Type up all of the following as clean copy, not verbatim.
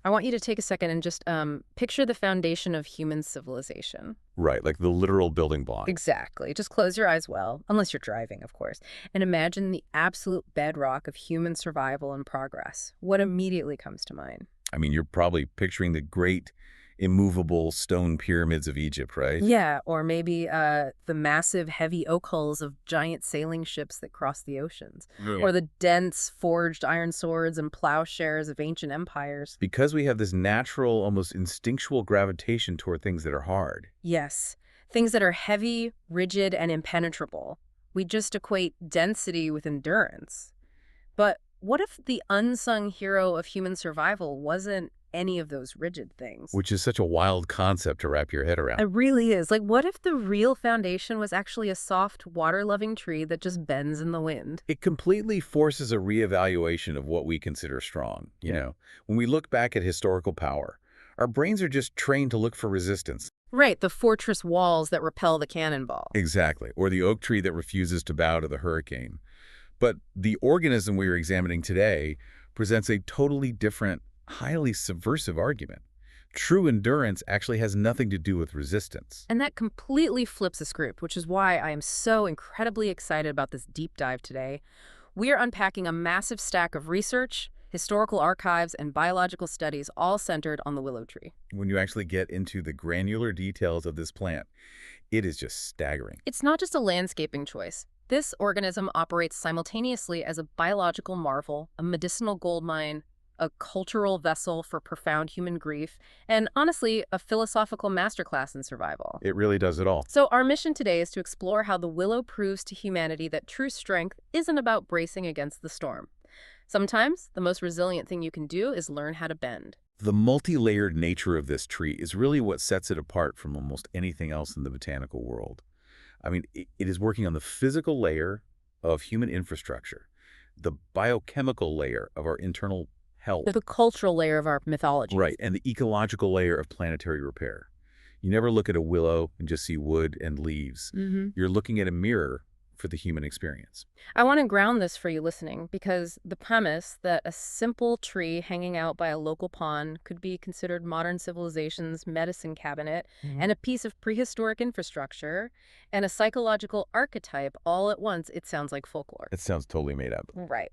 I want you to take a second and just picture the foundation of human civilization. Right, like the literal building block. Exactly. Just close your eyes well, unless you're driving, of course, and imagine the absolute bedrock of human survival and progress. What immediately comes to mind? I mean, you're probably picturing the great immovable stone pyramids of Egypt, right? Yeah, or maybe the massive heavy oak hulls of giant sailing ships that cross the oceans, Yeah. or the dense forged iron swords and plowshares of ancient empires. Because we have this natural, almost instinctual gravitation toward things that are hard. Yes, things that are heavy, rigid, and impenetrable. We just equate density with endurance. But what if the unsung hero of human survival wasn't any of those rigid things? Which is such a wild concept to wrap your head around. It really is. Like, what if the real foundation was actually a soft, water-loving tree that just bends in the wind? It completely forces a reevaluation of what we consider strong. You know, when we look back at historical power, our brains are just trained to look for resistance. Right, the fortress walls that repel the cannonball. Exactly. Or the oak tree that refuses to bow to the hurricane. But the organism we are examining today presents a totally different, highly subversive argument. True endurance actually has nothing to do with resistance. And that completely flips the script, which is why I am so incredibly excited about this deep dive today. We are unpacking a massive stack of research, historical archives, and biological studies all centered on the willow tree. When you actually get into the granular details of this plant, it is just staggering. It's not just a landscaping choice. This organism operates simultaneously as a biological marvel, a medicinal goldmine, a cultural vessel for profound human grief, and honestly, a philosophical masterclass in survival. It really does it all. So our mission today is to explore how the willow proves to humanity that true strength isn't about bracing against the storm. Sometimes, the most resilient thing you can do is learn how to bend. The multi-layered nature of this tree is really what sets it apart from almost anything else in the botanical world. I mean, it is working on the physical layer of human infrastructure, the biochemical layer of our internal health. The cultural layer of our mythology. Right, and the ecological layer of planetary repair. You never look at a willow and just see wood and leaves. You're looking at a mirror for the human experience. I want to ground this for you listening because the premise that a simple tree hanging out by a local pond could be considered modern civilization's medicine cabinet and a piece of prehistoric infrastructure and a psychological archetype all at once, it sounds like folklore. It sounds totally made up. Right.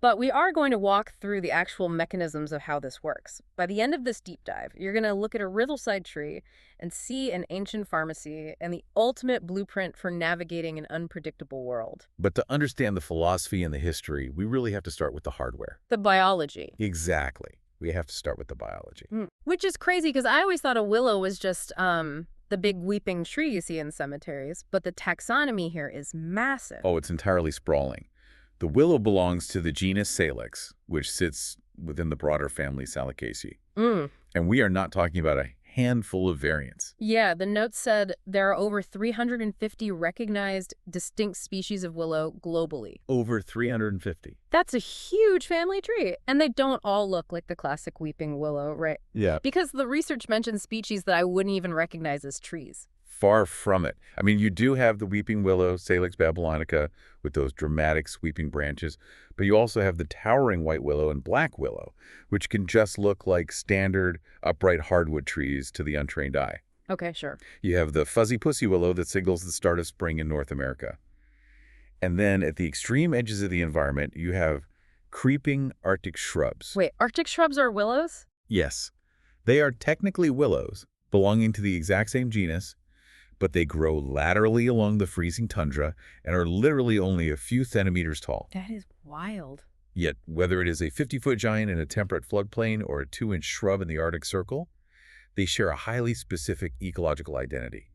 But we are going to walk through the actual mechanisms of how this works. By the end of this deep dive, you're going to look at a riverside tree and see an ancient pharmacy and the ultimate blueprint for navigating an unpredictable world. But to understand the philosophy and the history, we really have to start with the hardware. The biology. Exactly. We have to start with the biology. Which is crazy because I always thought a willow was just the big weeping tree you see in cemeteries, but the taxonomy here is massive. Oh, it's entirely sprawling. The willow belongs to the genus Salix, which sits within the broader family Salicaceae. And we are not talking about a handful of variants. Yeah, the note said there are over 350 recognized distinct species of willow globally. Over 350. That's a huge family tree. And they don't all look like the classic weeping willow, right? Yeah. Because the research mentions species that I wouldn't even recognize as trees. Far from it. I mean, you do have the weeping willow, Salix babylonica, with those dramatic sweeping branches, but you also have the towering white willow and black willow, which can just look like standard upright hardwood trees to the untrained eye. Okay, sure. You have the fuzzy pussy willow that signals the start of spring in North America. And then at the extreme edges of the environment, you have creeping Arctic shrubs. Wait, Arctic shrubs are willows? Yes, they are technically willows, belonging to the exact same genus, but they grow laterally along the freezing tundra and are literally only a few centimeters tall. That is wild. Yet, whether it is a 50-foot giant in a temperate floodplain or a 2-inch shrub in the Arctic Circle, they share a highly specific ecological identity.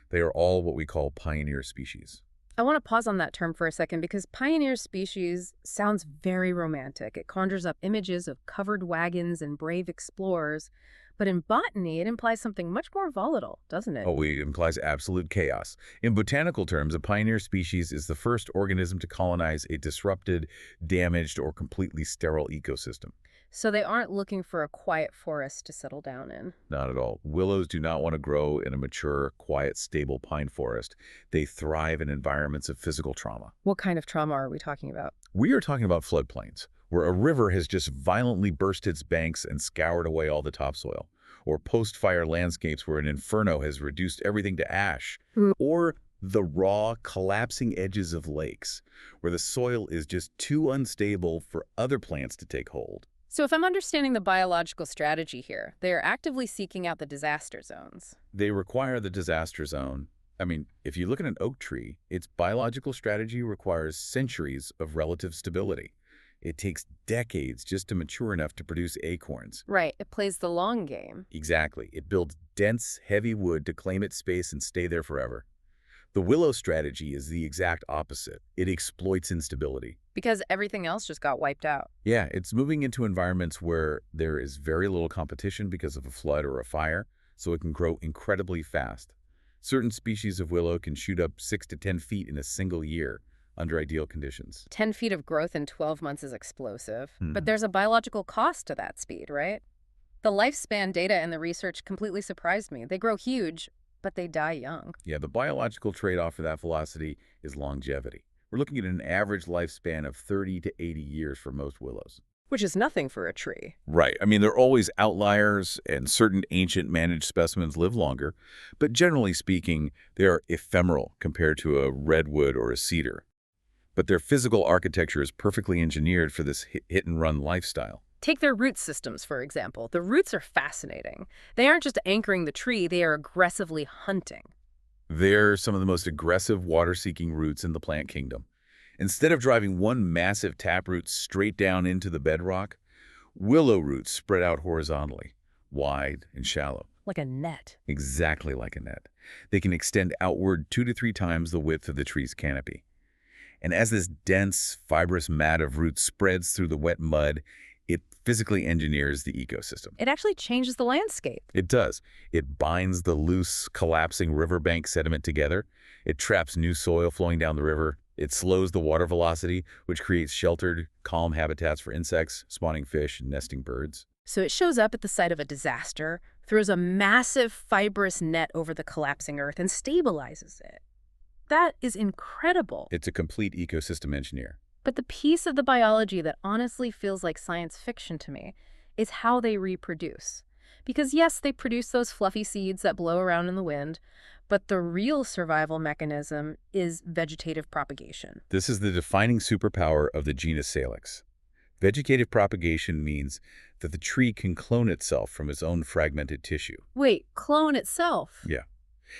They are all what we call pioneer species. I want to pause on that term for a second because pioneer species sounds very romantic. It conjures up images of covered wagons and brave explorers. But in botany, it implies something much more volatile, doesn't it? Oh, it implies absolute chaos. In botanical terms, a pioneer species is the first organism to colonize a disrupted, damaged, or completely sterile ecosystem. So they aren't looking for a quiet forest to settle down in. Not at all. Willows do not want to grow in a mature, quiet, stable pine forest. They thrive in environments of physical trauma. What kind of trauma are we talking about? We are talking about floodplains, where a river has just violently burst its banks and scoured away all the topsoil, or post-fire landscapes where an inferno has reduced everything to ash, or the raw, collapsing edges of lakes, where the soil is just too unstable for other plants to take hold. So if I'm understanding the biological strategy here, they are actively seeking out the disaster zones. They require the disaster zone. I mean, if you look at an oak tree, its biological strategy requires centuries of relative stability. It takes decades just to mature enough to produce acorns. Right, it plays the long game. Exactly. It builds dense, heavy wood to claim its space and stay there forever. The willow strategy is the exact opposite. It exploits instability. Because everything else just got wiped out. Yeah, it's moving into environments where there is very little competition because of a flood or a fire, so it can grow incredibly fast. Certain species of willow can shoot up 6 to 10 feet in a single year under ideal conditions. 10 feet of growth in 12 months is explosive. But there's a biological cost to that speed, right? The lifespan data in the research completely surprised me. They grow huge, but they die young. Yeah, the biological trade-off for that velocity is longevity. We're looking at an average lifespan of 30 to 80 years for most willows. Which is nothing for a tree. Right. I mean, there are always outliers, and certain ancient managed specimens live longer, but generally speaking, they are ephemeral compared to a redwood or a cedar. But their physical architecture is perfectly engineered for this hit-and-run lifestyle. Take their root systems, for example. The roots are fascinating. They aren't just anchoring the tree, they are aggressively hunting. They're some of the most aggressive water-seeking roots in the plant kingdom. Instead of driving one massive taproot straight down into the bedrock, willow roots spread out horizontally, wide and shallow. Like a net. Exactly like a net. They can extend outward 2 to 3 times the width of the tree's canopy. And as this dense, fibrous mat of roots spreads through the wet mud, it physically engineers the ecosystem. It actually changes the landscape. It does. It binds the loose, collapsing riverbank sediment together. It traps new soil flowing down the river. It slows the water velocity, which creates sheltered, calm habitats for insects, spawning fish, and nesting birds. So it shows up at the site of a disaster, throws a massive fibrous net over the collapsing earth, and stabilizes it. That is incredible. It's a complete ecosystem engineer. But the piece of the biology that honestly feels like science fiction to me is how they reproduce. Because yes, they produce those fluffy seeds that blow around in the wind, but the real survival mechanism is vegetative propagation. This is the defining superpower of the genus Salix. Vegetative propagation means that the tree can clone itself from its own fragmented tissue. Wait, clone itself? Yeah.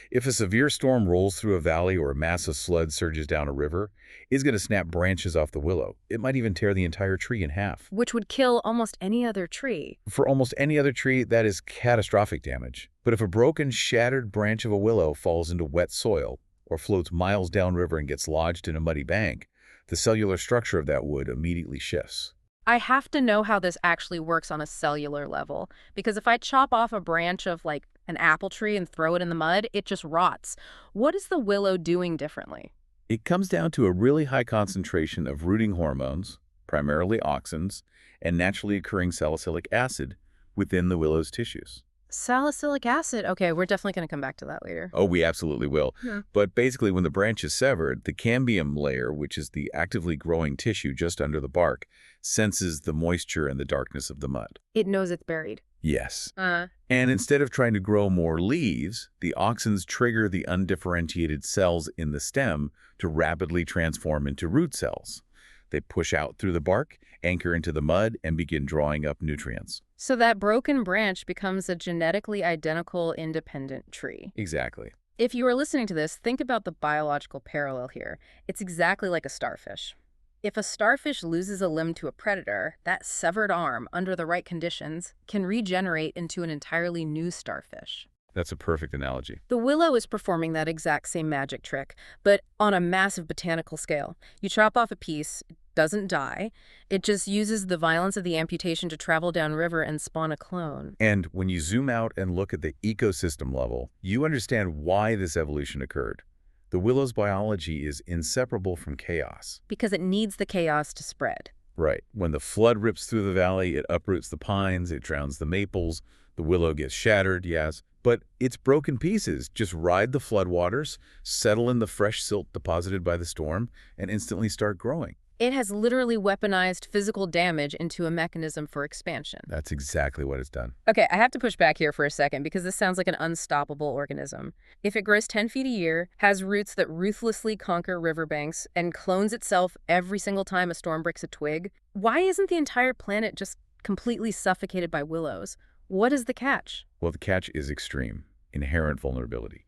If a severe storm rolls through a valley or a massive flood surges down a river, it's going to snap branches off the willow. It might even tear the entire tree in half. Which would kill almost any other tree. For almost any other tree, that is catastrophic damage. But if a broken, shattered branch of a willow falls into wet soil or floats miles downriver and gets lodged in a muddy bank, the cellular structure of that wood immediately shifts. I have to know how this actually works on a cellular level, because if I chop off a branch of, like, an apple tree and throw it in the mud, it just rots. What is the willow doing differently? It comes down to a really high concentration of rooting hormones, primarily auxins, and naturally occurring salicylic acid within the willow's tissues. Salicylic acid. Okay, we're definitely going to come back to that later. Oh, we absolutely will. Yeah. But basically, when the branch is severed, the cambium layer, which is the actively growing tissue just under the bark, senses the moisture and the darkness of the mud. It knows it's buried. Yes. And instead of trying to grow more leaves, the auxins trigger the undifferentiated cells in the stem to rapidly transform into root cells. They push out through the bark, anchor into the mud, and begin drawing up nutrients. So that broken branch becomes a genetically identical independent tree. Exactly. If you are listening to this, think about the biological parallel here. It's exactly like a starfish. If a starfish loses a limb to a predator, that severed arm, under the right conditions, can regenerate into an entirely new starfish. That's a perfect analogy. The willow is performing that exact same magic trick, but on a massive botanical scale. You chop off a piece, it doesn't die. It just uses the violence of the amputation to travel downriver and spawn a clone. And when you zoom out and look at the ecosystem level, you understand why this evolution occurred. The willow's biology is inseparable from chaos. Because it needs the chaos to spread. Right. When the flood rips through the valley, it uproots the pines, it drowns the maples, the willow gets shattered, yes. But its broken pieces just ride the floodwaters, settle in the fresh silt deposited by the storm, and instantly start growing. It has literally weaponized physical damage into a mechanism for expansion. That's exactly what it's done. Okay, I have to push back here for a second because this sounds like an unstoppable organism. If it grows 10 feet a year, has roots that ruthlessly conquer riverbanks, and clones itself every single time a storm breaks a twig, why isn't the entire planet just completely suffocated by willows? What is the catch? Well, the catch is extreme, inherent vulnerability.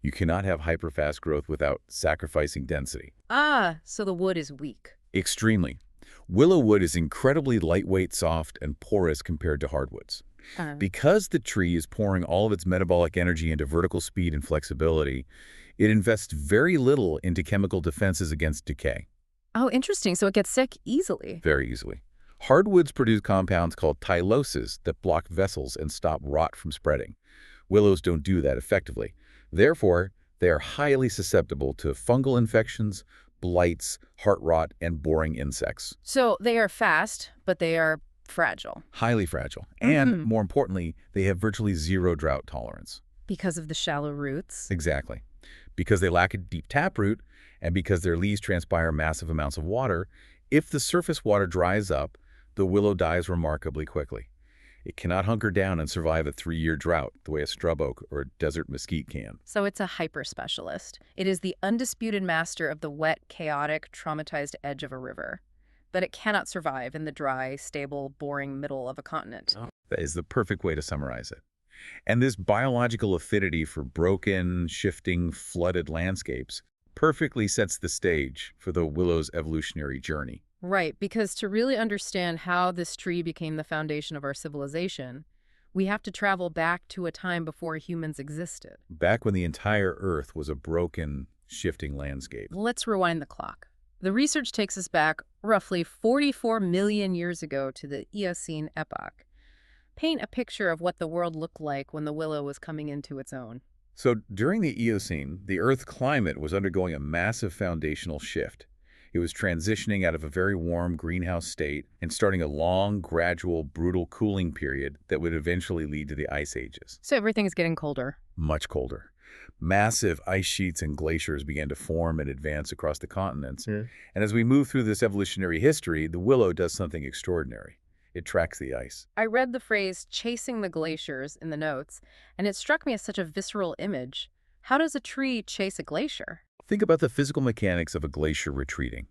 You cannot have hyperfast growth without sacrificing density. Ah, so the wood is weak. Extremely. Willow wood is incredibly lightweight, soft, and porous compared to hardwoods. Because the tree is pouring all of its metabolic energy into vertical speed and flexibility, it invests very little into chemical defenses against decay. Oh, interesting. So it gets sick easily. Very easily. Hardwoods produce compounds called tyloses that block vessels and stop rot from spreading. Willows don't do that effectively. Therefore, they are highly susceptible to fungal infections, blights, heart rot, and boring insects. So they are fast, but they are fragile. Highly fragile. And more importantly, they have virtually zero drought tolerance. Because of the shallow roots. Exactly. Because they lack a deep taproot and because their leaves transpire massive amounts of water, if the surface water dries up, the willow dies remarkably quickly. It cannot hunker down and survive a 3-year drought the way a scrub oak or a desert mesquite can. So it's a hyper-specialist. It is the undisputed master of the wet, chaotic, traumatized edge of a river. But it cannot survive in the dry, stable, boring middle of a continent. That is the perfect way to summarize it. And this biological affinity for broken, shifting, flooded landscapes perfectly sets the stage for the willow's evolutionary journey. Right, because to really understand how this tree became the foundation of our civilization, we have to travel back to a time before humans existed. Back when the entire Earth was a broken, shifting landscape. Let's rewind the clock. The research takes us back roughly 44 million years ago to the Eocene epoch. Paint a picture of what the world looked like when the willow was coming into its own. So during the Eocene, the Earth's climate was undergoing a massive foundational shift. It was transitioning out of a very warm greenhouse state and starting a long, gradual, brutal cooling period that would eventually lead to the ice ages. So everything's getting colder. Much colder. Massive ice sheets and glaciers began to form and advance across the continents. And as we move through this evolutionary history, the willow does something extraordinary. It tracks the ice. I read the phrase chasing the glaciers in the notes, and it struck me as such a visceral image. How does a tree chase a glacier? Think about the physical mechanics of a glacier retreating.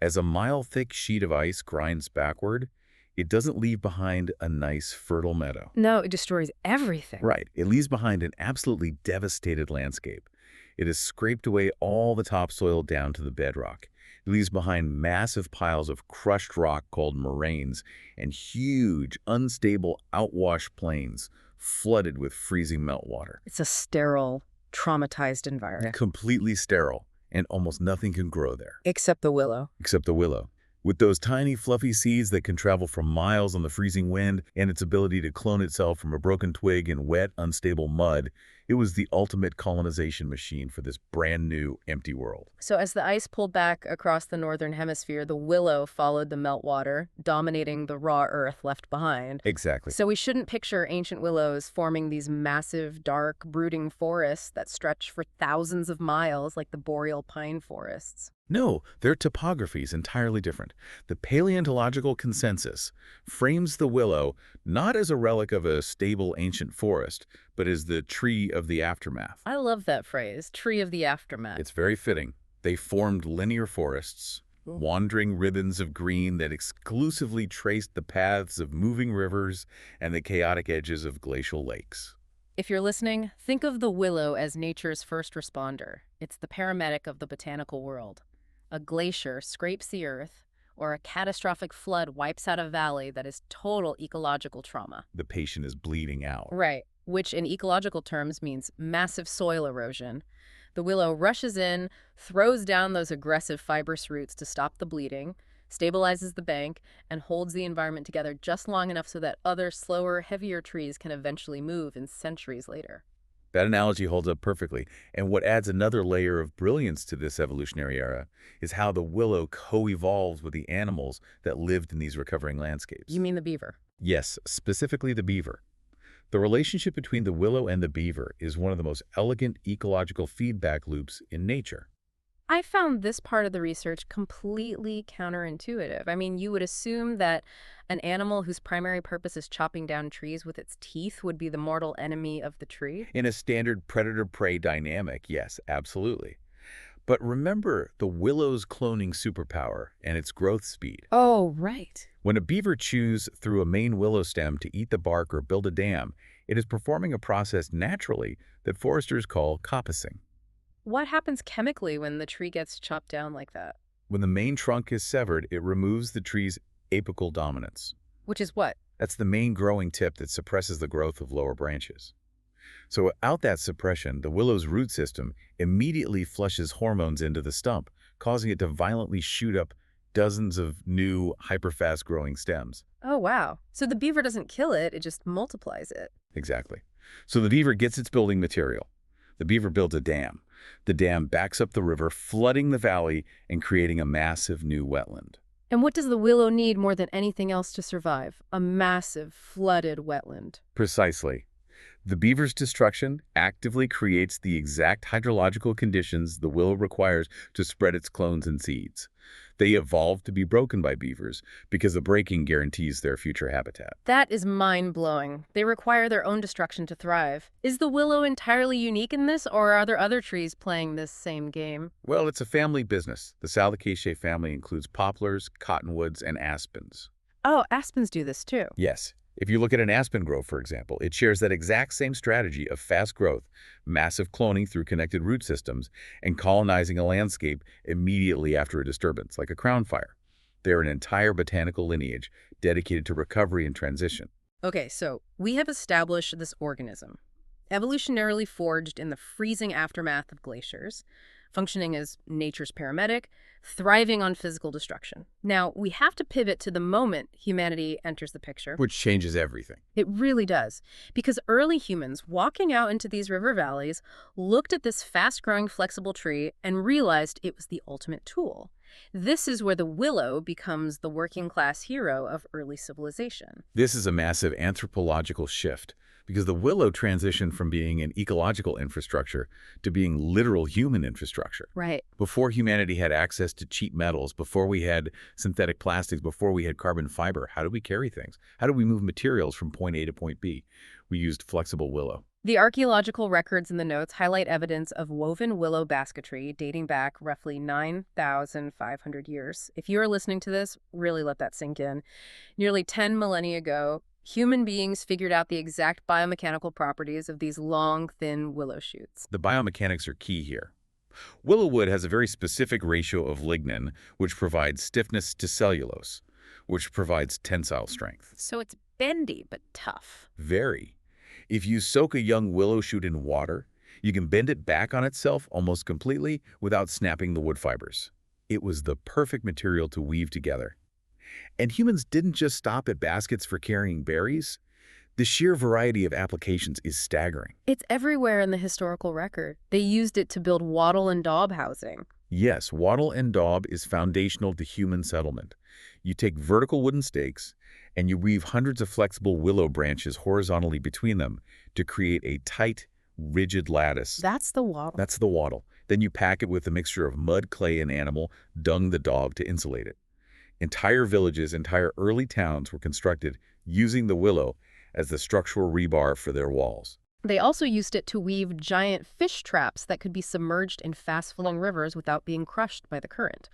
As a mile-thick sheet of ice grinds backward, it doesn't leave behind a nice, fertile meadow. No, it destroys everything. Right. It leaves behind an absolutely devastated landscape. It has scraped away all the topsoil down to the bedrock. It leaves behind massive piles of crushed rock called moraines and huge, unstable, outwash plains flooded with freezing meltwater. It's a sterile, traumatized environment. Completely sterile, and almost nothing can grow there. Except the willow. Except the willow. With those tiny, fluffy seeds that can travel for miles on the freezing wind and its ability to clone itself from a broken twig in wet, unstable mud, it was the ultimate colonization machine for this brand new, empty world. So as the ice pulled back across the northern hemisphere, the willow followed the meltwater, dominating the raw earth left behind. Exactly. So we shouldn't picture ancient willows forming these massive, dark, brooding forests that stretch for thousands of miles like the boreal pine forests. No, their topography is entirely different. The paleontological consensus frames the willow not as a relic of a stable ancient forest, but as the tree of the aftermath. I love that phrase, tree of the aftermath. It's very fitting. They formed linear forests, wandering ribbons of green that exclusively traced the paths of moving rivers and the chaotic edges of glacial lakes. If you're listening, think of the willow as nature's first responder. It's the paramedic of the botanical world. A glacier scrapes the earth, or a catastrophic flood wipes out a valley that is total ecological trauma. The patient is bleeding out. Right, which in ecological terms means massive soil erosion. The willow rushes in, throws down those aggressive fibrous roots to stop the bleeding, stabilizes the bank, and holds the environment together just long enough so that other, slower, heavier trees can eventually move in centuries later. That analogy holds up perfectly. And what adds another layer of brilliance to this evolutionary era is how the willow co-evolves with the animals that lived in these recovering landscapes. You mean the beaver? Yes, specifically the beaver. The relationship between the willow and the beaver is one of the most elegant ecological feedback loops in nature. I found this part of the research completely counterintuitive. I mean, you would assume that an animal whose primary purpose is chopping down trees with its teeth would be the mortal enemy of the tree. In a standard predator-prey dynamic, yes, absolutely. But remember the willow's cloning superpower and its growth speed. Oh, right. When a beaver chews through a main willow stem to eat the bark or build a dam, it is performing a process naturally that foresters call coppicing. What happens chemically when the tree gets chopped down like that? When the main trunk is severed, it removes the tree's apical dominance. Which is what? That's the main growing tip that suppresses the growth of lower branches. So without that suppression, the willow's root system immediately flushes hormones into the stump, causing it to violently shoot up dozens of new, hyper-fast growing stems. Oh, wow. So the beaver doesn't kill it, it just multiplies it. Exactly. So the beaver gets its building material. The beaver builds a dam. The dam backs up the river, flooding the valley and creating a massive new wetland. And what does the willow need more than anything else to survive? A massive, flooded wetland. Precisely. The beaver's destruction actively creates the exact hydrological conditions the willow requires to spread its clones and seeds. They evolved to be broken by beavers because the breaking guarantees their future habitat. That is mind-blowing. They require their own destruction to thrive. Is the willow entirely unique in this, or are there other trees playing this same game? Well, it's a family business. The Saldicaceae family includes poplars, cottonwoods, and aspens. Oh, aspens do this too. Yes. If you look at an aspen grove, for example, it shares that exact same strategy of fast growth, massive cloning through connected root systems, and colonizing a landscape immediately after a disturbance, like a crown fire. They're an entire botanical lineage dedicated to recovery and transition. Okay, so we have established this organism, evolutionarily forged in the freezing aftermath of glaciers, functioning as nature's paramedic, thriving on physical destruction. Now, we have to pivot to the moment humanity enters the picture. Which changes everything. It really does, because early humans walking out into these river valleys looked at this fast-growing flexible tree and realized it was the ultimate tool. This is where the willow becomes the working-class hero of early civilization. This is a massive anthropological shift, because the willow transitioned from being an ecological infrastructure to being literal human infrastructure. Right. Before humanity had access to cheap metals, before we had synthetic plastics, before we had carbon fiber, how did we carry things? How did we move materials from point A to point B? We used flexible willow. The archaeological records in the notes highlight evidence of woven willow basketry dating back roughly 9,500 years. If you are listening to this, really let that sink in. Nearly 10 millennia ago, human beings figured out the exact biomechanical properties of these long, thin willow shoots. The biomechanics are key here. Willow wood has a very specific ratio of lignin, which provides stiffness, to cellulose, which provides tensile strength. So it's bendy but tough. Very. If you soak a young willow shoot in water, you can bend it back on itself almost completely without snapping the wood fibers. It was the perfect material to weave together. And humans didn't just stop at baskets for carrying berries. The sheer variety of applications is staggering. It's everywhere in the historical record. They used it to build wattle and daub housing. Yes, wattle and daub is foundational to human settlement. You take vertical wooden stakes and you weave hundreds of flexible willow branches horizontally between them to create a tight, rigid lattice. That's the wattle. That's the wattle. Then you pack it with a mixture of mud, clay, and animal dung, the daub, to insulate it. Entire villages, entire early towns were constructed using the willow as the structural rebar for their walls. They also used it to weave giant fish traps that could be submerged in fast-flowing rivers without being crushed by the current.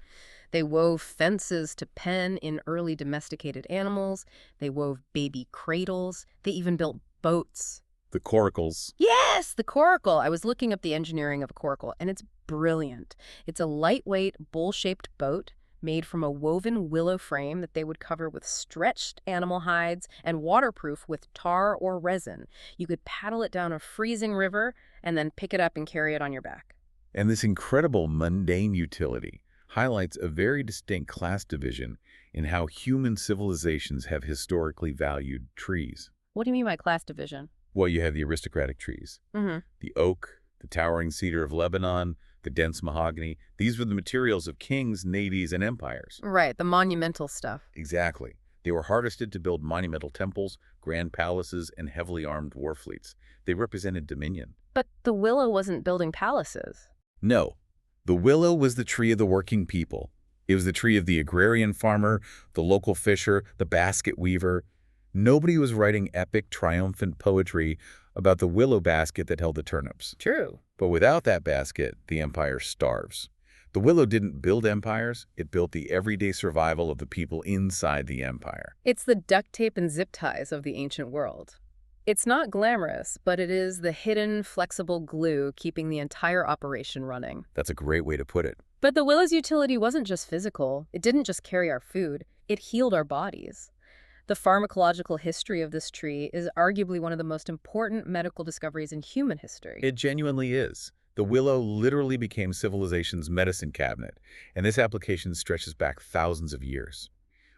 They wove fences to pen in early domesticated animals. They wove baby cradles. They even built boats. The coracles. Yes, the coracle. I was looking up the engineering of a coracle, and it's brilliant. It's a lightweight, bowl-shaped boat made from a woven willow frame that they would cover with stretched animal hides and waterproof with tar or resin. You could paddle it down a freezing river and then pick it up and carry it on your back. And this incredible mundane utility highlights a very distinct class division in how human civilizations have historically valued trees. What do you mean by class division? Well, you have the aristocratic trees. The oak, the towering cedar of Lebanon, the dense mahogany. These were the materials of kings, navies, and empires. Right, the monumental stuff. Exactly. They were harvested to build monumental temples, grand palaces, and heavily armed war fleets. They represented dominion. But the willow wasn't building palaces. No. The willow was the tree of the working people. It was the tree of the agrarian farmer, the local fisher, the basket weaver. Nobody was writing epic, triumphant poetry about the willow basket that held the turnips. True. But without that basket, the empire starves. The willow didn't build empires, it built the everyday survival of the people inside the empire. It's the duct tape and zip ties of the ancient world. It's not glamorous, but it is the hidden, flexible glue keeping the entire operation running. That's a great way to put it. But the willow's utility wasn't just physical. It didn't just carry our food. It healed our bodies. The pharmacological history of this tree is arguably one of the most important medical discoveries in human history. It genuinely is. The willow literally became civilization's medicine cabinet, and this application stretches back thousands of years.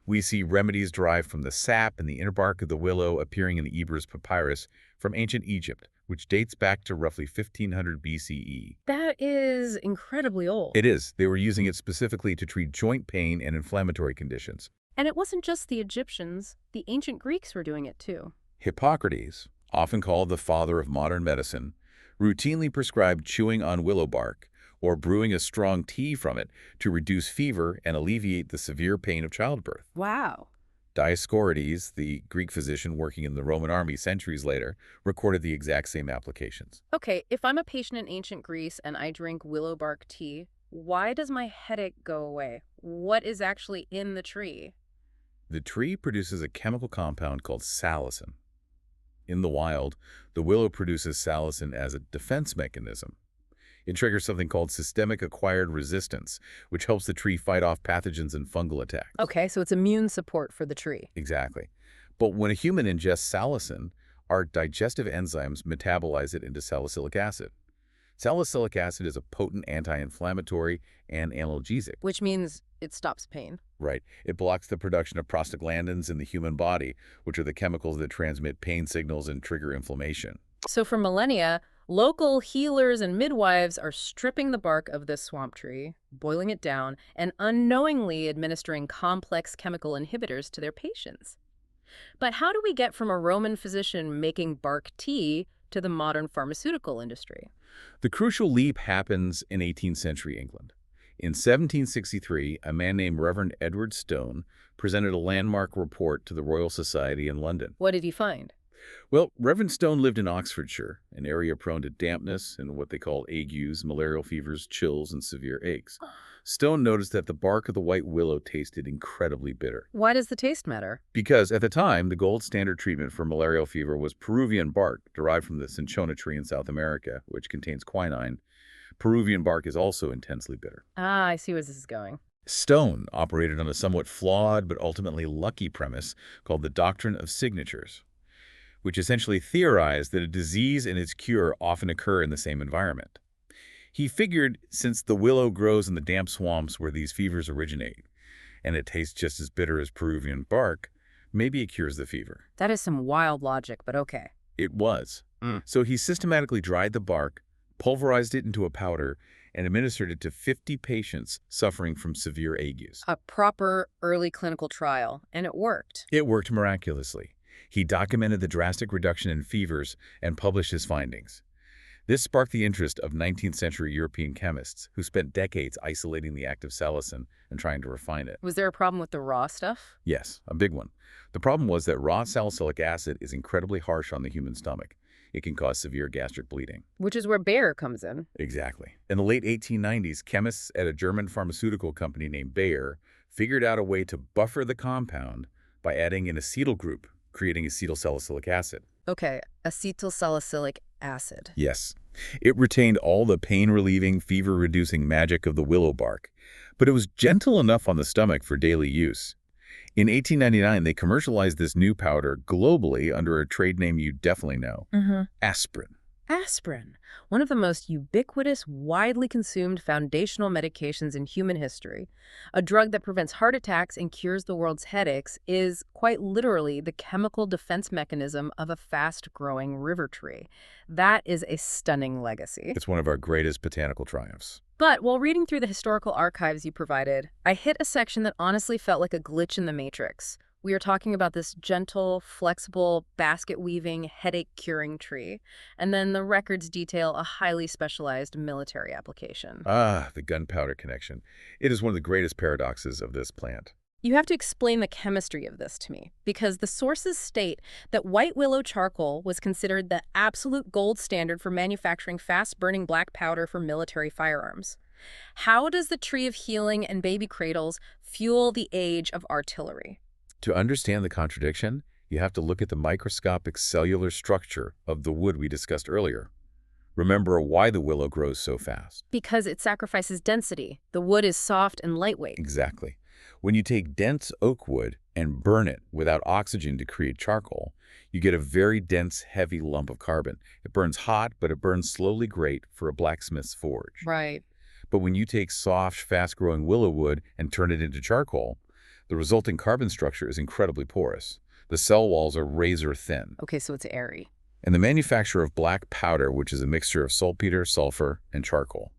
We see remedies derived from the sap and the inner bark of the willow appearing in the Ebers Papyrus from ancient Egypt, which dates back to roughly 1500 BCE. That is incredibly old. It is. They were using it specifically to treat joint pain and inflammatory conditions. And it wasn't just the Egyptians. The ancient Greeks were doing it too. Hippocrates, often called the father of modern medicine, routinely prescribed chewing on willow bark or brewing a strong tea from it to reduce fever and alleviate the severe pain of childbirth. Wow. Dioscorides, the Greek physician working in the Roman army centuries later, recorded the exact same applications. Okay, if I'm a patient in ancient Greece and I drink willow bark tea, why does my headache go away? What is actually in the tree? The tree produces a chemical compound called salicin. In the wild, the willow produces salicin as a defense mechanism. It triggers something called systemic acquired resistance, which helps the tree fight off pathogens and fungal attacks. Okay, so it's immune support for the tree. Exactly. But when a human ingests salicin, our digestive enzymes metabolize it into salicylic acid. Salicylic acid is a potent anti-inflammatory and analgesic. Which means it stops pain. Right. It blocks the production of prostaglandins in the human body, which are the chemicals that transmit pain signals and trigger inflammation. So for millennia, local healers and midwives are stripping the bark of this swamp tree, boiling it down, and unknowingly administering complex chemical inhibitors to their patients. But how do we get from a Roman physician making bark tea to the modern pharmaceutical industry? The crucial leap happens in 18th century England. In 1763, a man named Reverend Edward Stone presented a landmark report to the Royal Society in London. What did he find? Well, Reverend Stone lived in Oxfordshire, an area prone to dampness and what they call agues, malarial fevers, chills, and severe aches. Stone noticed that the bark of the white willow tasted incredibly bitter. Why does the taste matter? Because at the time, the gold standard treatment for malarial fever was Peruvian bark, derived from the cinchona tree in South America, which contains quinine. Peruvian bark is also intensely bitter. Ah, I see where this is going. Stone operated on a somewhat flawed but ultimately lucky premise called the doctrine of signatures, which essentially theorized that a disease and its cure often occur in the same environment. He figured since the willow grows in the damp swamps where these fevers originate, and it tastes just as bitter as Peruvian bark, maybe it cures the fever. That is some wild logic, but okay. It was. So he systematically dried the bark, pulverized it into a powder, and administered it to 50 patients suffering from severe agues. A proper early clinical trial, and it worked. It worked miraculously. He documented the drastic reduction in fevers and published his findings. This sparked the interest of 19th century European chemists who spent decades isolating the active salicin and trying to refine it. Was there a problem with the raw stuff? Yes, a big one. The problem was that raw salicylic acid is incredibly harsh on the human stomach. It can cause severe gastric bleeding. Which is where Bayer comes in. Exactly. In the late 1890s, chemists at a German pharmaceutical company named Bayer figured out a way to buffer the compound by adding an acetyl group, creating acetylsalicylic acid. Okay, acetylsalicylic acid. Yes. It retained all the pain-relieving, fever-reducing magic of the willow bark, but it was gentle enough on the stomach for daily use. In 1899, they commercialized this new powder globally under a trade name you definitely know, aspirin. Aspirin, one of the most ubiquitous, widely consumed foundational medications in human history, a drug that prevents heart attacks and cures the world's headaches, is quite literally the chemical defense mechanism of a fast-growing river tree. That is a stunning legacy. It's one of our greatest botanical triumphs. But while reading through the historical archives you provided, I hit a section that honestly felt like a glitch in the matrix. We are talking about this gentle, flexible, basket-weaving, headache-curing tree. And then the records detail a highly specialized military application. Ah, the gunpowder connection. It is one of the greatest paradoxes of this plant. You have to explain the chemistry of this to me, because the sources state that white willow charcoal was considered the absolute gold standard for manufacturing fast-burning black powder for military firearms. How does the tree of healing and baby cradles fuel the age of artillery? To understand the contradiction, you have to look at the microscopic cellular structure of the wood we discussed earlier. Remember why the willow grows so fast. Because it sacrifices density. The wood is soft and lightweight. Exactly. When you take dense oak wood and burn it without oxygen to create charcoal, you get a very dense, heavy lump of carbon. It burns hot, but it burns slowly great for a blacksmith's forge. Right. But when you take soft, fast-growing willow wood and turn it into charcoal, the resulting carbon structure is incredibly porous. The cell walls are razor thin. Okay, so it's airy. And the manufacture of black powder, which is a mixture of saltpeter, sulfur, and charcoal.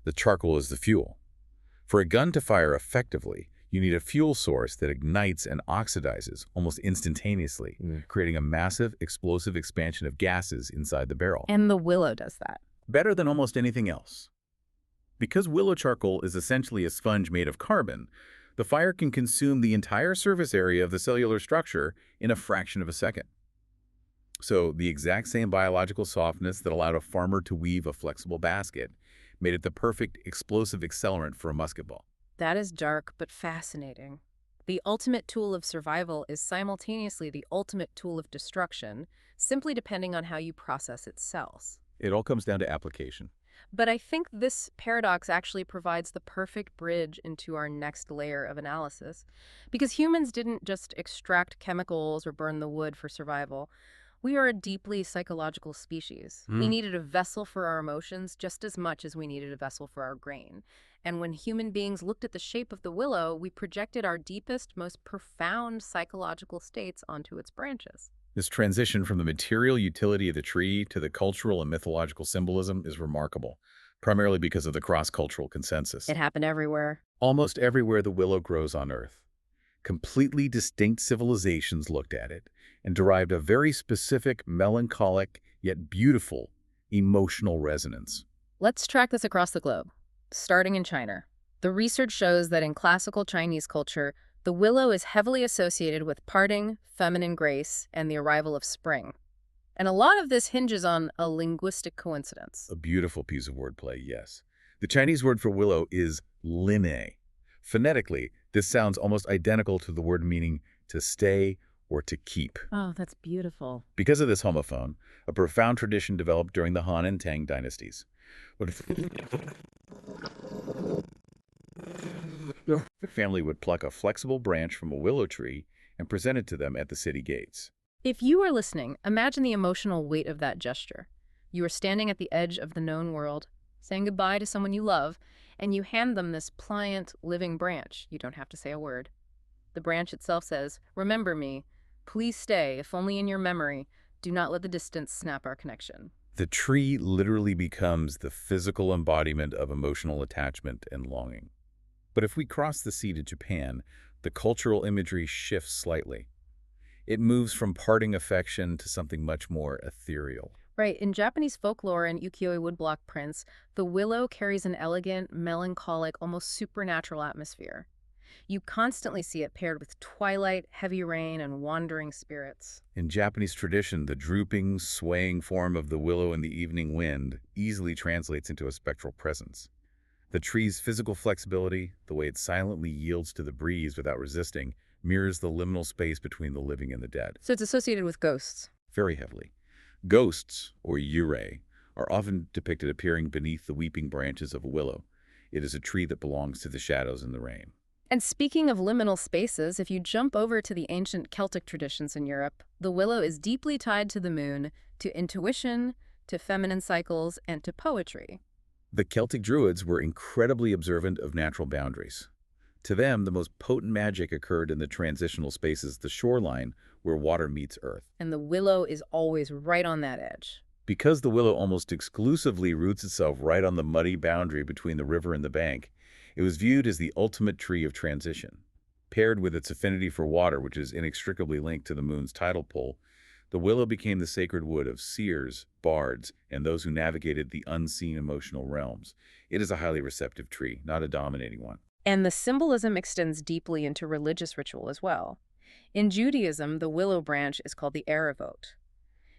The charcoal is the fuel. For a gun to fire effectively, you need a fuel source that ignites and oxidizes almost instantaneously, creating a massive, explosive expansion of gases inside the barrel. And the willow does that. Better than almost anything else. Because willow charcoal is essentially a sponge made of carbon, the fire can consume the entire surface area of the cellular structure in a fraction of a second. So the exact same biological softness that allowed a farmer to weave a flexible basket made it the perfect explosive accelerant for a musket ball. That is dark but fascinating. The ultimate tool of survival is simultaneously the ultimate tool of destruction, simply depending on how you process its cells. It all comes down to application. But I think this paradox actually provides the perfect bridge into our next layer of analysis, because humans didn't just extract chemicals or burn the wood for survival. We are a deeply psychological species. We needed a vessel for our emotions just as much as we needed a vessel for our grain. And when human beings looked at the shape of the willow, we projected our deepest, most profound psychological states onto its branches. This transition from the material utility of the tree to the cultural and mythological symbolism is remarkable, primarily because of the cross-cultural consensus. It happened everywhere. Almost everywhere the willow grows on Earth, completely distinct civilizations looked at it and derived a very specific, melancholic, yet beautiful, emotional resonance. Let's track this across the globe, starting in China. The research shows that in classical Chinese culture, the willow is heavily associated with parting, feminine grace, and the arrival of spring. And a lot of this hinges on a linguistic coincidence. A beautiful piece of wordplay, yes. The Chinese word for willow is linne. Phonetically, this sounds almost identical to the word meaning to stay or to keep. Oh, that's beautiful. Because of this homophone, a profound tradition developed during the Han and Tang dynasties. The family would pluck a flexible branch from a willow tree and present it to them at the city gates. If you are listening, imagine the emotional weight of that gesture. You are standing at the edge of the known world, saying goodbye to someone you love, and you hand them this pliant, living branch. You don't have to say a word. The branch itself says, "Remember me. Please stay, if only in your memory. Do not let the distance snap our connection." The tree literally becomes the physical embodiment of emotional attachment and longing. But if we cross the sea to Japan, the cultural imagery shifts slightly. It moves from parting affection to something much more ethereal. Right. In Japanese folklore and ukiyo-e woodblock prints, the willow carries an elegant, melancholic, almost supernatural atmosphere. You constantly see it paired with twilight, heavy rain, and wandering spirits. In Japanese tradition, the drooping, swaying form of the willow in the evening wind easily translates into a spectral presence. The tree's physical flexibility, the way it silently yields to the breeze without resisting, mirrors the liminal space between the living and the dead. So it's associated with ghosts. Very heavily. Ghosts, or yurei, are often depicted appearing beneath the weeping branches of a willow. It is a tree that belongs to the shadows and the rain. And speaking of liminal spaces, if you jump over to the ancient Celtic traditions in Europe, the willow is deeply tied to the moon, to intuition, to feminine cycles, and to poetry. The Celtic Druids were incredibly observant of natural boundaries. To them, the most potent magic occurred in the transitional spaces, the shoreline, where water meets earth. And the willow is always right on that edge. Because the willow almost exclusively roots itself right on the muddy boundary between the river and the bank, it was viewed as the ultimate tree of transition. Paired with its affinity for water, which is inextricably linked to the moon's tidal pull, the willow became the sacred wood of seers, bards, and those who navigated the unseen emotional realms. It is a highly receptive tree, not a dominating one. And the symbolism extends deeply into religious ritual as well. In Judaism, the willow branch is called the erevot.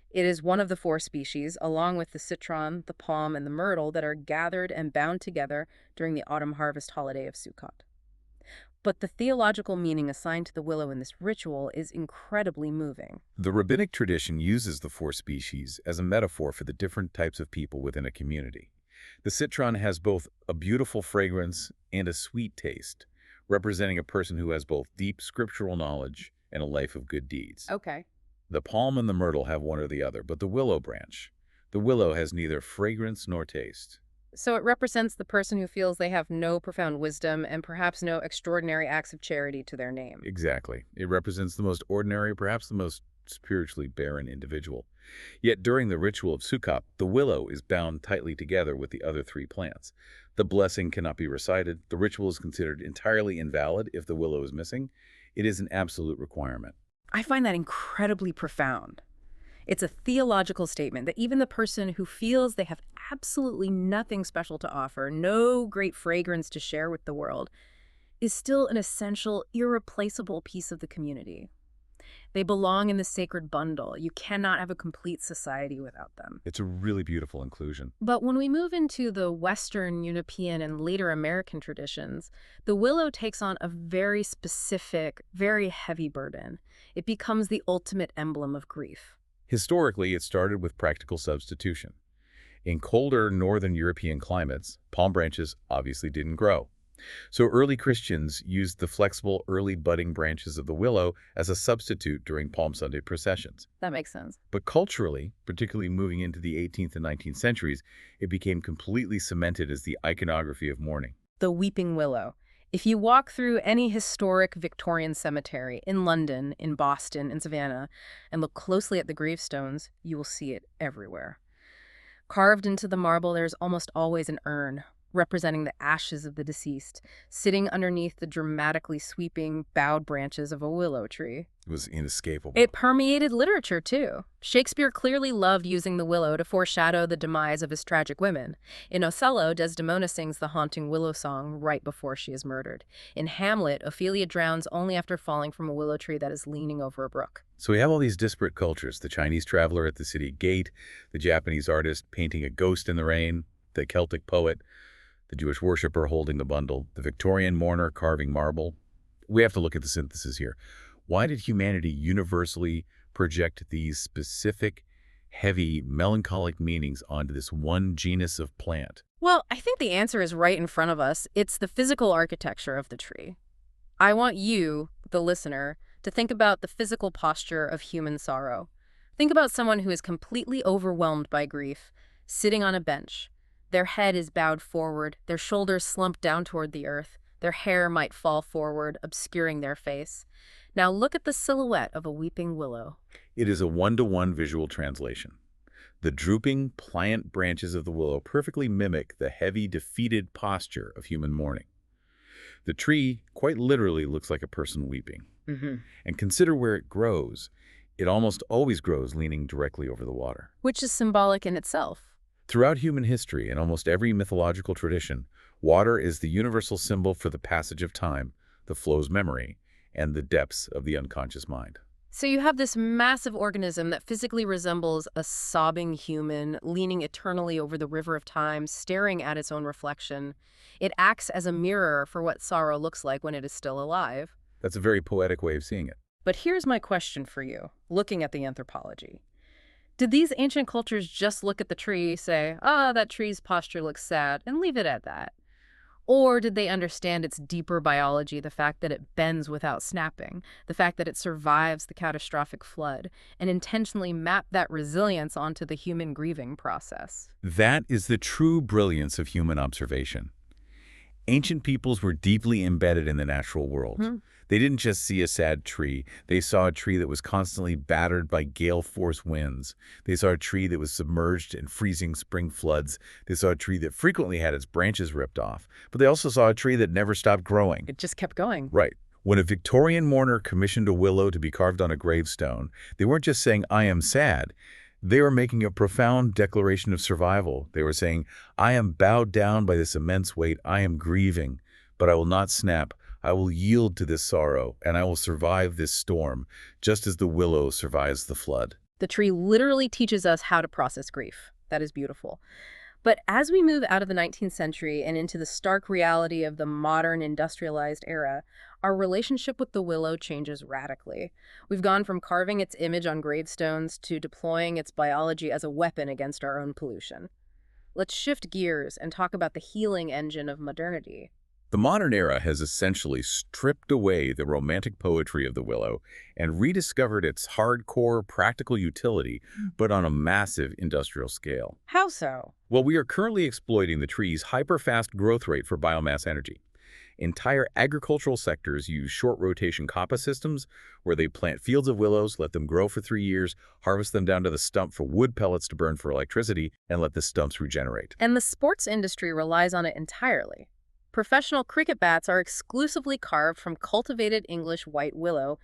It is one of the 4 species, along with the citron, the palm, and the myrtle, that are gathered and bound together during the autumn harvest holiday of Sukkot. But the theological meaning assigned to the willow in this ritual is incredibly moving. The rabbinic tradition uses the 4 species as a metaphor for the different types of people within a community. The citron has both a beautiful fragrance and a sweet taste, representing a person who has both deep scriptural knowledge and a life of good deeds. Okay. The palm and the myrtle have one or the other, but the willow has neither fragrance nor taste. So it represents the person who feels they have no profound wisdom and perhaps no extraordinary acts of charity to their name. Exactly. It represents the most ordinary, perhaps the most spiritually barren individual. Yet during the ritual of Sukkot, the willow is bound tightly together with the other 3 plants. The blessing cannot be recited. The ritual is considered entirely invalid if the willow is missing. It is an absolute requirement. I find that incredibly profound. It's a theological statement that even the person who feels they have absolutely nothing special to offer, no great fragrance to share with the world, is still an essential, irreplaceable piece of the community. They belong in the sacred bundle. You cannot have a complete society without them. It's a really beautiful inclusion. But when we move into the Western, European, and later American traditions, the willow takes on a very specific, very heavy burden. It becomes the ultimate emblem of grief. Historically, it started with practical substitution. In colder northern European climates, palm branches obviously didn't grow. So early Christians used the flexible, early budding branches of the willow as a substitute during Palm Sunday processions. That makes sense. But culturally, particularly moving into the 18th and 19th centuries, it became completely cemented as the iconography of mourning. The weeping willow. If you walk through any historic Victorian cemetery in London, in Boston, in Savannah, and look closely at the gravestones, you will see it everywhere. Carved into the marble, there's almost always an urn, representing the ashes of the deceased, sitting underneath the dramatically sweeping, bowed branches of a willow tree. It was inescapable. It permeated literature, too. Shakespeare clearly loved using the willow to foreshadow the demise of his tragic women. In Othello, Desdemona sings the haunting willow song right before she is murdered. In Hamlet, Ophelia drowns only after falling from a willow tree that is leaning over a brook. So we have all these disparate cultures: the Chinese traveler at the city gate, the Japanese artist painting a ghost in the rain, the Celtic poet, the Jewish worshiper holding the bundle, the Victorian mourner carving marble. We have to look at the synthesis here. Why did humanity universally project these specific, heavy, melancholic meanings onto this one genus of plant? Well, I think the answer is right in front of us. It's the physical architecture of the tree. I want you, the listener, to think about the physical posture of human sorrow. Think about someone who is completely overwhelmed by grief, sitting on a bench. Their head is bowed forward, their shoulders slumped down toward the earth, their hair might fall forward, obscuring their face. Now look at the silhouette of a weeping willow. It is a one-to-one visual translation. The drooping, pliant branches of the willow perfectly mimic the heavy, defeated posture of human mourning. The tree quite literally looks like a person weeping. And consider where it grows. It almost always grows leaning directly over the water. Which is symbolic in itself. Throughout human history and almost every mythological tradition, water is the universal symbol for the passage of time, the flow's memory, and the depths of the unconscious mind. So you have this massive organism that physically resembles a sobbing human, leaning eternally over the river of time, staring at its own reflection. It acts as a mirror for what sorrow looks like when it is still alive. That's a very poetic way of seeing it. But here's my question for you, looking at the anthropology. Did these ancient cultures just look at the tree, say, that tree's posture looks sad, and leave it at that? Or did they understand its deeper biology, the fact that it bends without snapping, the fact that it survives the catastrophic flood, and intentionally map that resilience onto the human grieving process? That is the true brilliance of human observation. Ancient peoples were deeply embedded in the natural world. They didn't just see a sad tree. They saw a tree that was constantly battered by gale-force winds. They saw a tree that was submerged in freezing spring floods. They saw a tree that frequently had its branches ripped off. But they also saw a tree that never stopped growing. It just kept going. Right. When a Victorian mourner commissioned a willow to be carved on a gravestone, they weren't just saying, "I am sad." They were making a profound declaration of survival. They were saying, "I am bowed down by this immense weight. I am grieving, but I will not snap. I will yield to this sorrow, and I will survive this storm, just as the willow survives the flood." The tree literally teaches us how to process grief. That is beautiful. But as we move out of the 19th century and into the stark reality of the modern industrialized era, our relationship with the willow changes radically. We've gone from carving its image on gravestones to deploying its biology as a weapon against our own pollution. Let's shift gears and talk about the healing engine of modernity. The modern era has essentially stripped away the romantic poetry of the willow and rediscovered its hardcore practical utility, but on a massive industrial scale. How so? Well, we are currently exploiting the tree's hyper-fast growth rate for biomass energy. Entire agricultural sectors use short rotation coppice systems where they plant fields of willows, let them grow for 3 years, harvest them down to the stump for wood pellets to burn for electricity, and let the stumps regenerate. And the sports industry relies on it entirely. Professional cricket bats are exclusively carved from cultivated English white willow.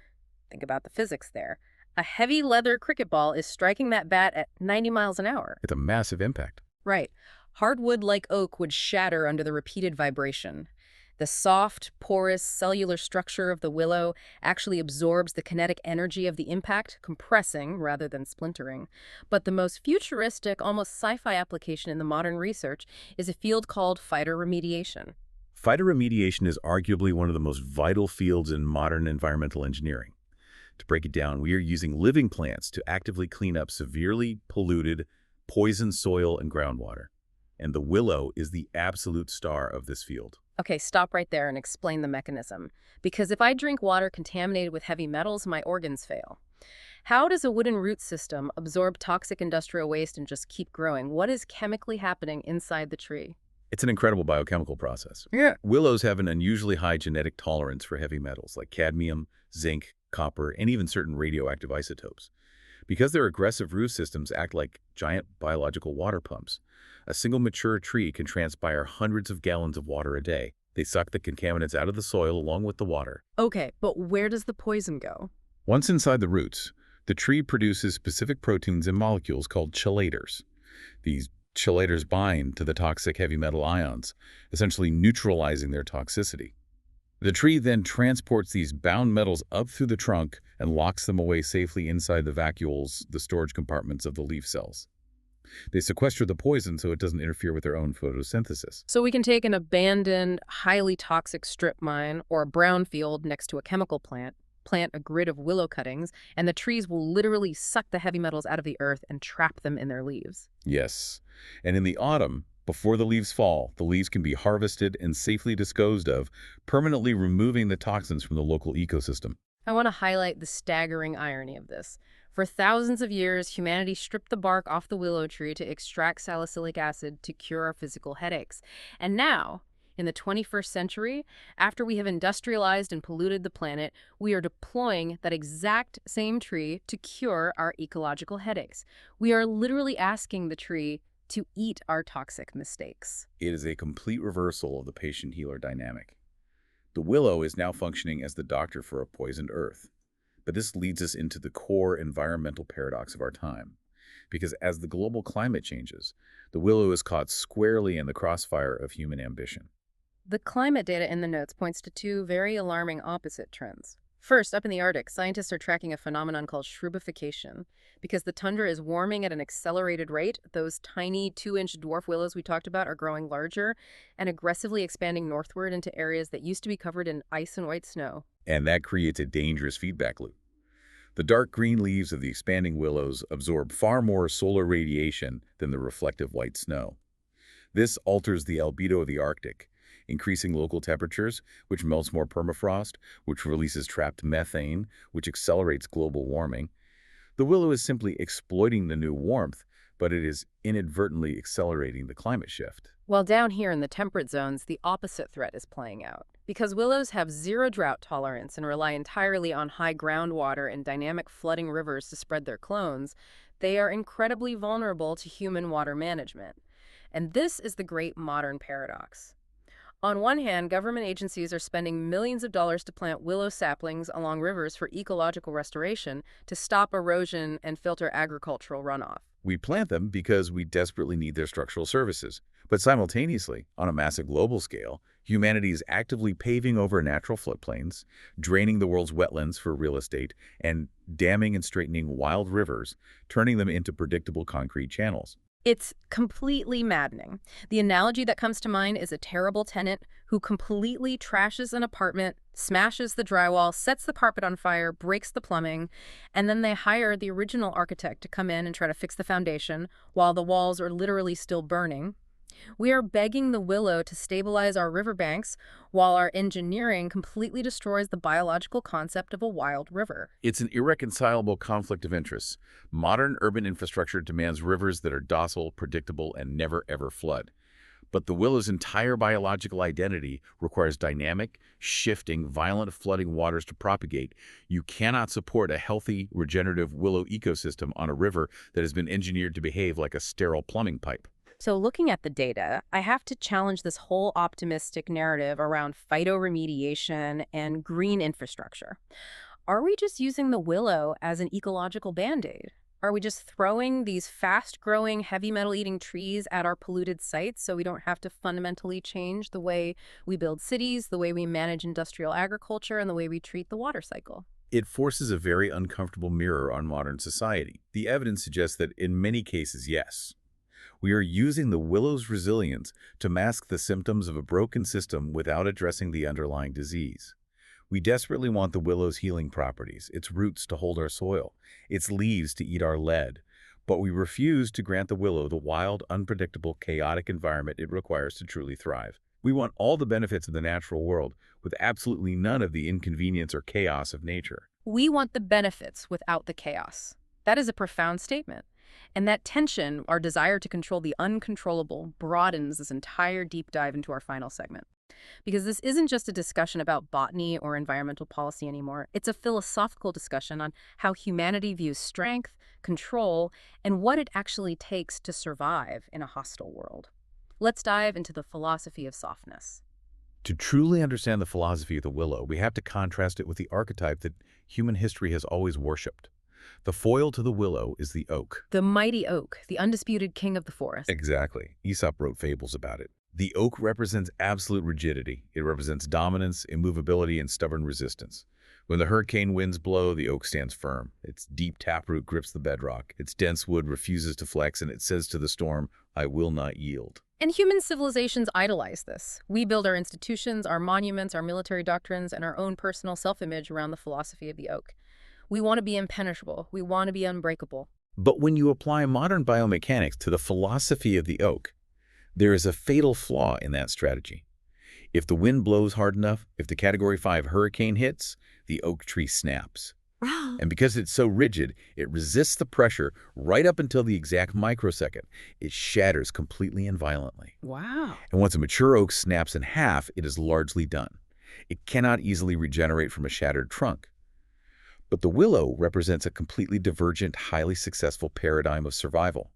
Think about the physics there. A heavy leather cricket ball is striking that bat at 90 miles an hour. It's a massive impact. Right. Hardwood like oak would shatter under the repeated vibration. The soft, porous, cellular structure of the willow actually absorbs the kinetic energy of the impact, compressing rather than splintering. But the most futuristic, almost sci-fi application in the modern research is a field called phytoremediation. Phytoremediation is arguably one of the most vital fields in modern environmental engineering. To break it down, we are using living plants to actively clean up severely polluted, poisoned soil and groundwater. And the willow is the absolute star of this field. Okay, stop right there and explain the mechanism. Because if I drink water contaminated with heavy metals, my organs fail. How does a wooden root system absorb toxic industrial waste and just keep growing? What is chemically happening inside the tree? It's an incredible biochemical process. Yeah. Willows have an unusually high genetic tolerance for heavy metals like cadmium, zinc, copper, and even certain radioactive isotopes. Because their aggressive root systems act like giant biological water pumps, a single mature tree can transpire hundreds of gallons of water a day. They suck the contaminants out of the soil along with the water. Okay, but where does the poison go? Once inside the roots, the tree produces specific proteins and molecules called chelators. These chelators bind to the toxic heavy metal ions, essentially neutralizing their toxicity. The tree then transports these bound metals up through the trunk and locks them away safely inside the vacuoles, the storage compartments of the leaf cells. They sequester the poison so it doesn't interfere with their own photosynthesis. So we can take an abandoned, highly toxic strip mine or a brownfield next to a chemical plant, plant a grid of willow cuttings, and the trees will literally suck the heavy metals out of the earth and trap them in their leaves. Yes. And in the autumn, before the leaves fall, the leaves can be harvested and safely disposed of, permanently removing the toxins from the local ecosystem. I want to highlight the staggering irony of this. For thousands of years, humanity stripped the bark off the willow tree to extract salicylic acid to cure our physical headaches. And now, in the 21st century, after we have industrialized and polluted the planet, we are deploying that exact same tree to cure our ecological headaches. We are literally asking the tree to eat our toxic mistakes. It is a complete reversal of the patient-healer dynamic. The willow is now functioning as the doctor for a poisoned earth. But this leads us into the core environmental paradox of our time. Because as the global climate changes, the willow is caught squarely in the crossfire of human ambition. The climate data in the notes points to two very alarming opposite trends. First, up in the Arctic, scientists are tracking a phenomenon called shrubbification. Because the tundra is warming at an accelerated rate, those tiny 2-inch dwarf willows we talked about are growing larger and aggressively expanding northward into areas that used to be covered in ice and white snow. And that creates a dangerous feedback loop. The dark green leaves of the expanding willows absorb far more solar radiation than the reflective white snow. This alters the albedo of the Arctic, increasing local temperatures, which melts more permafrost, which releases trapped methane, which accelerates global warming. The willow is simply exploiting the new warmth, but it is inadvertently accelerating the climate shift. While down here in the temperate zones, the opposite threat is playing out. Because willows have zero drought tolerance and rely entirely on high groundwater and dynamic flooding rivers to spread their clones, they are incredibly vulnerable to human water management. And this is the great modern paradox. On one hand, government agencies are spending millions of dollars to plant willow saplings along rivers for ecological restoration to stop erosion and filter agricultural runoff. We plant them because we desperately need their structural services. But simultaneously, on a massive global scale, humanity is actively paving over natural floodplains, draining the world's wetlands for real estate, and damming and straightening wild rivers, turning them into predictable concrete channels. It's completely maddening. The analogy that comes to mind is a terrible tenant who completely trashes an apartment, smashes the drywall, sets the carpet on fire, breaks the plumbing, and then they hire the original architect to come in and try to fix the foundation while the walls are literally still burning. We are begging the willow to stabilize our riverbanks while our engineering completely destroys the biological concept of a wild river. It's an irreconcilable conflict of interests. Modern urban infrastructure demands rivers that are docile, predictable, and never ever flood. But the willow's entire biological identity requires dynamic, shifting, violent flooding waters to propagate. You cannot support a healthy, regenerative willow ecosystem on a river that has been engineered to behave like a sterile plumbing pipe. So looking at the data, I have to challenge this whole optimistic narrative around phytoremediation and green infrastructure. Are we just using the willow as an ecological band-aid? Are we just throwing these fast-growing, heavy metal-eating trees at our polluted sites so we don't have to fundamentally change the way we build cities, the way we manage industrial agriculture, and the way we treat the water cycle? It forces a very uncomfortable mirror on modern society. The evidence suggests that in many cases, yes. We are using the willow's resilience to mask the symptoms of a broken system without addressing the underlying disease. We desperately want the willow's healing properties, its roots to hold our soil, its leaves to eat our lead, but we refuse to grant the willow the wild, unpredictable, chaotic environment it requires to truly thrive. We want all the benefits of the natural world with absolutely none of the inconvenience or chaos of nature. We want the benefits without the chaos. That is a profound statement. And that tension, our desire to control the uncontrollable, broadens this entire deep dive into our final segment. Because this isn't just a discussion about botany or environmental policy anymore. It's a philosophical discussion on how humanity views strength, control, and what it actually takes to survive in a hostile world. Let's dive into the philosophy of softness. To truly understand the philosophy of the willow, we have to contrast it with the archetype that human history has always worshipped. The foil to the willow is the oak. The mighty oak, the undisputed king of the forest. Exactly. Aesop wrote fables about it. The oak represents absolute rigidity. It represents dominance, immovability, and stubborn resistance. When the hurricane winds blow, the oak stands firm. Its deep taproot grips the bedrock. Its dense wood refuses to flex, and it says to the storm, "I will not yield." And human civilizations idolize this. We build our institutions, our monuments, our military doctrines, and our own personal self-image around the philosophy of the oak. We want to be impenetrable. We want to be unbreakable. But when you apply modern biomechanics to the philosophy of the oak, there is a fatal flaw in that strategy. If the wind blows hard enough, if the Category 5 hurricane hits, the oak tree snaps. Wow. And because it's so rigid, it resists the pressure right up until the exact microsecond. It shatters completely and violently. Wow. And once a mature oak snaps in half, it is largely done. It cannot easily regenerate from a shattered trunk. But the willow represents a completely divergent, highly successful paradigm of survival.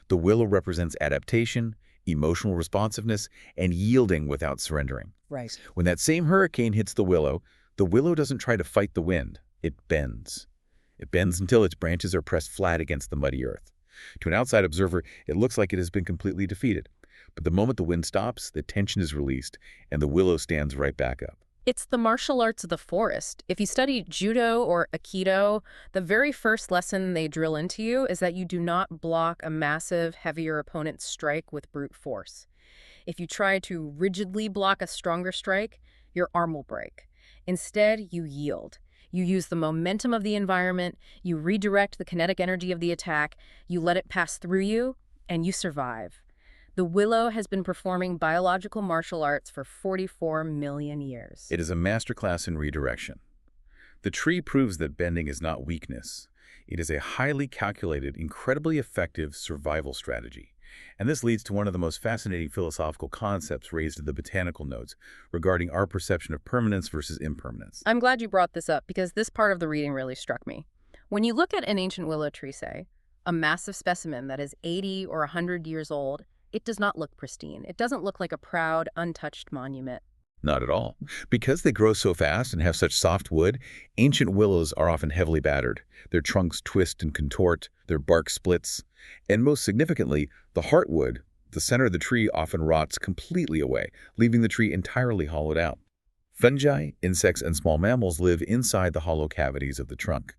The willow represents adaptation, emotional responsiveness, and yielding without surrendering. Right. When that same hurricane hits the willow doesn't try to fight the wind. It bends. It bends until its branches are pressed flat against the muddy earth. To an outside observer, it looks like it has been completely defeated. But the moment the wind stops, the tension is released, and the willow stands right back up. It's the martial arts of the forest. If you study judo or aikido, the very first lesson they drill into you is that you do not block a massive, heavier opponent's strike with brute force. If you try to rigidly block a stronger strike, your arm will break. Instead, you yield. You use the momentum of the environment, you redirect the kinetic energy of the attack, you let it pass through you, and you survive. The willow has been performing biological martial arts for 44 million years. It is a masterclass in redirection. The tree proves that bending is not weakness. It is a highly calculated, incredibly effective survival strategy. And this leads to one of the most fascinating philosophical concepts raised in the botanical notes regarding our perception of permanence versus impermanence. I'm glad you brought this up because this part of the reading really struck me. When you look at an ancient willow tree, say, a massive specimen that is 80 or 100 years old, It does not look pristine. It doesn't look like a proud, untouched monument. Not at all. Because they grow so fast and have such soft wood, ancient willows are often heavily battered. Their trunks twist and contort, their bark splits, and most significantly, the heartwood, the center of the tree, often rots completely away, leaving the tree entirely hollowed out. Fungi, insects, and small mammals live inside the hollow cavities of the trunk.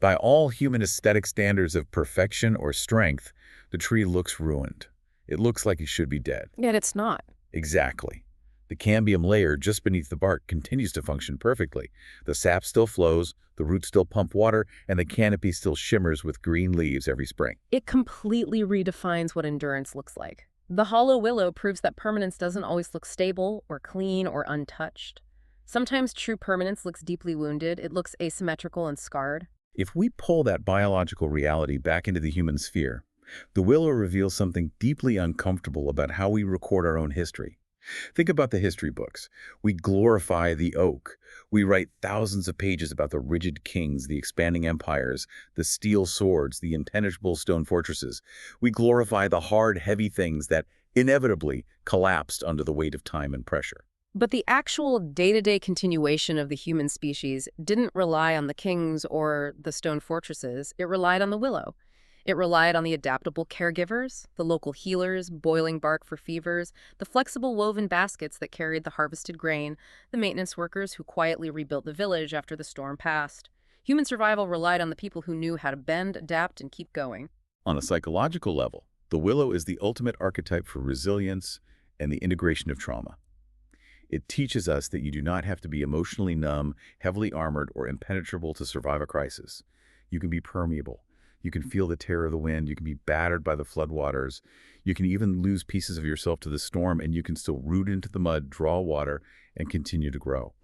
By all human aesthetic standards of perfection or strength, the tree looks ruined. It looks like it should be dead. Yet it's not. Exactly. The cambium layer just beneath the bark continues to function perfectly. The sap still flows, the roots still pump water, and the canopy still shimmers with green leaves every spring. It completely redefines what endurance looks like. The hollow willow proves that permanence doesn't always look stable or clean or untouched. Sometimes true permanence looks deeply wounded. It looks asymmetrical and scarred. If we pull that biological reality back into the human sphere, the willow reveals something deeply uncomfortable about how we record our own history. Think about the history books. We glorify the oak. We write thousands of pages about the rigid kings, the expanding empires, the steel swords, the impenetrable stone fortresses. We glorify the hard, heavy things that inevitably collapsed under the weight of time and pressure. But the actual day-to-day continuation of the human species didn't rely on the kings or the stone fortresses. It relied on the willow. It relied on the adaptable caregivers, the local healers, boiling bark for fevers, the flexible woven baskets that carried the harvested grain, the maintenance workers who quietly rebuilt the village after the storm passed. Human survival relied on the people who knew how to bend, adapt, and keep going. On a psychological level, the willow is the ultimate archetype for resilience and the integration of trauma. It teaches us that you do not have to be emotionally numb, heavily armored, or impenetrable to survive a crisis. You can be permeable. You can feel the terror of the wind. You can be battered by the floodwaters. You can even lose pieces of yourself to the storm, and you can still root into the mud, draw water, and continue to grow.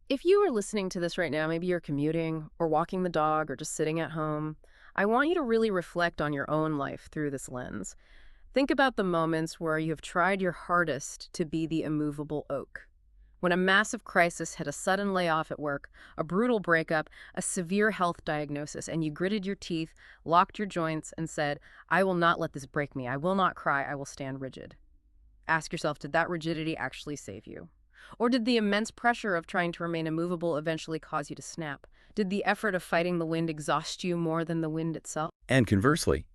If you are listening to this right now, maybe you're commuting or walking the dog or just sitting at home, I want you to really reflect on your own life through this lens. Think about the moments where you have tried your hardest to be the immovable oak. When a massive crisis hit, a sudden layoff at work, a brutal breakup, a severe health diagnosis, and you gritted your teeth, locked your joints, and said, "I will not let this break me. I will not cry. I will stand rigid." Ask yourself, did that rigidity actually save you? Or did the immense pressure of trying to remain immovable eventually cause you to snap? Did the effort of fighting the wind exhaust you more than the wind itself? And conversely,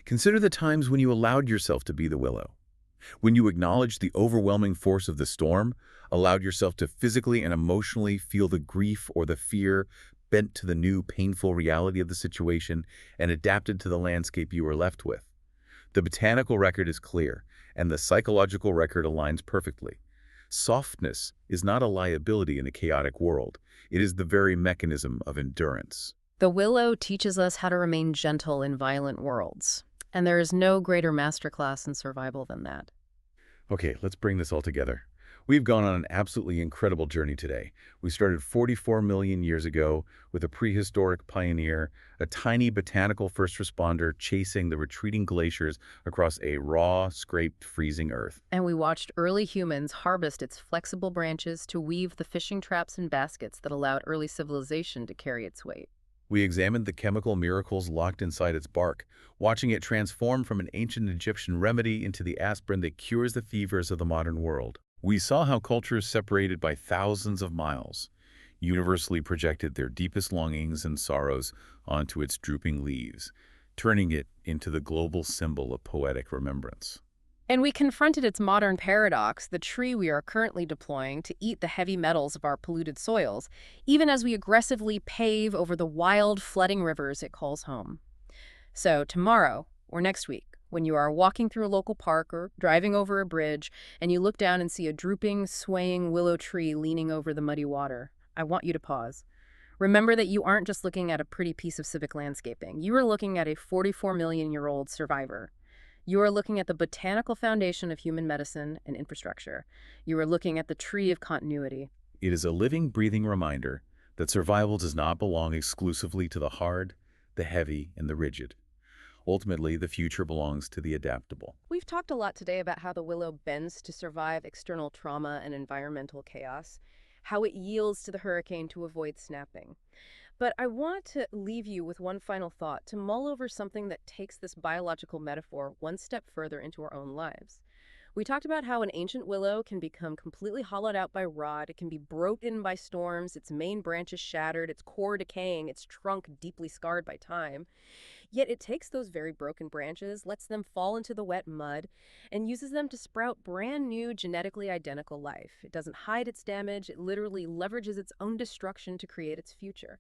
consider the times when you allowed yourself to be the willow. When you acknowledged the overwhelming force of the storm, allowed yourself to physically and emotionally feel the grief or the fear, bent to the new painful reality of the situation, and adapted to the landscape you were left with. The botanical record is clear, and the psychological record aligns perfectly. Softness is not a liability in a chaotic world. It is the very mechanism of endurance. The willow teaches us how to remain gentle in violent worlds, and there is no greater masterclass in survival than that. Okay, let's bring this all together. We've gone on an absolutely incredible journey today. We started 44 million years ago with a prehistoric pioneer, a tiny botanical first responder chasing the retreating glaciers across a raw, scraped, freezing earth. And we watched early humans harvest its flexible branches to weave the fishing traps and baskets that allowed early civilization to carry its weight. We examined the chemical miracles locked inside its bark, watching it transform from an ancient Egyptian remedy into the aspirin that cures the fevers of the modern world. We saw how cultures separated by thousands of miles universally projected their deepest longings and sorrows onto its drooping leaves, turning it into the global symbol of poetic remembrance. And we confronted its modern paradox, the tree we are currently deploying to eat the heavy metals of our polluted soils, even as we aggressively pave over the wild, flooding rivers it calls home. So tomorrow, or next week, when you are walking through a local park or driving over a bridge and you look down and see a drooping, swaying willow tree leaning over the muddy water, I want you to pause. Remember that you aren't just looking at a pretty piece of civic landscaping. You are looking at a 44-million-year-old survivor. You are looking at the botanical foundation of human medicine and infrastructure. You are looking at the tree of continuity. It is a living, breathing reminder that survival does not belong exclusively to the hard, the heavy, and the rigid. Ultimately, the future belongs to the adaptable. We've talked a lot today about how the willow bends to survive external trauma and environmental chaos, how it yields to the hurricane to avoid snapping. But I want to leave you with one final thought to mull over something that takes this biological metaphor one step further into our own lives. We talked about how an ancient willow can become completely hollowed out by rot. It can be broken by storms, its main branches shattered, its core decaying, its trunk deeply scarred by time. Yet it takes those very broken branches, lets them fall into the wet mud, and uses them to sprout brand new genetically identical life. It doesn't hide its damage, it literally leverages its own destruction to create its future.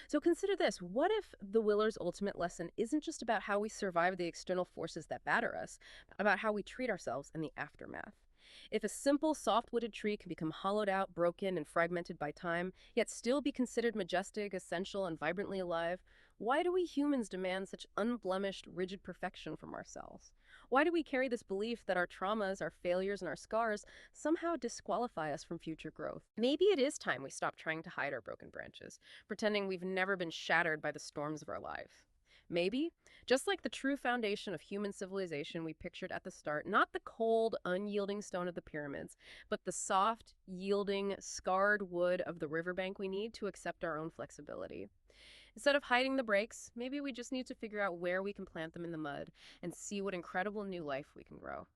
So consider this. What if the willer's ultimate lesson isn't just about how we survive the external forces that batter us, about how we treat ourselves in the aftermath? If a simple, soft-wooded tree can become hollowed out, broken, and fragmented by time, yet still be considered majestic, essential, and vibrantly alive, why do we humans demand such unblemished, rigid perfection from ourselves? Why do we carry this belief that our traumas, our failures, and our scars somehow disqualify us from future growth? Maybe it is time we stop trying to hide our broken branches, pretending we've never been shattered by the storms of our life. Maybe, just like the true foundation of human civilization we pictured at the start, not the cold, unyielding stone of the pyramids, but the soft, yielding, scarred wood of the riverbank we need to accept our own flexibility. Instead of hiding the breaks, maybe we just need to figure out where we can plant them in the mud and see what incredible new life we can grow.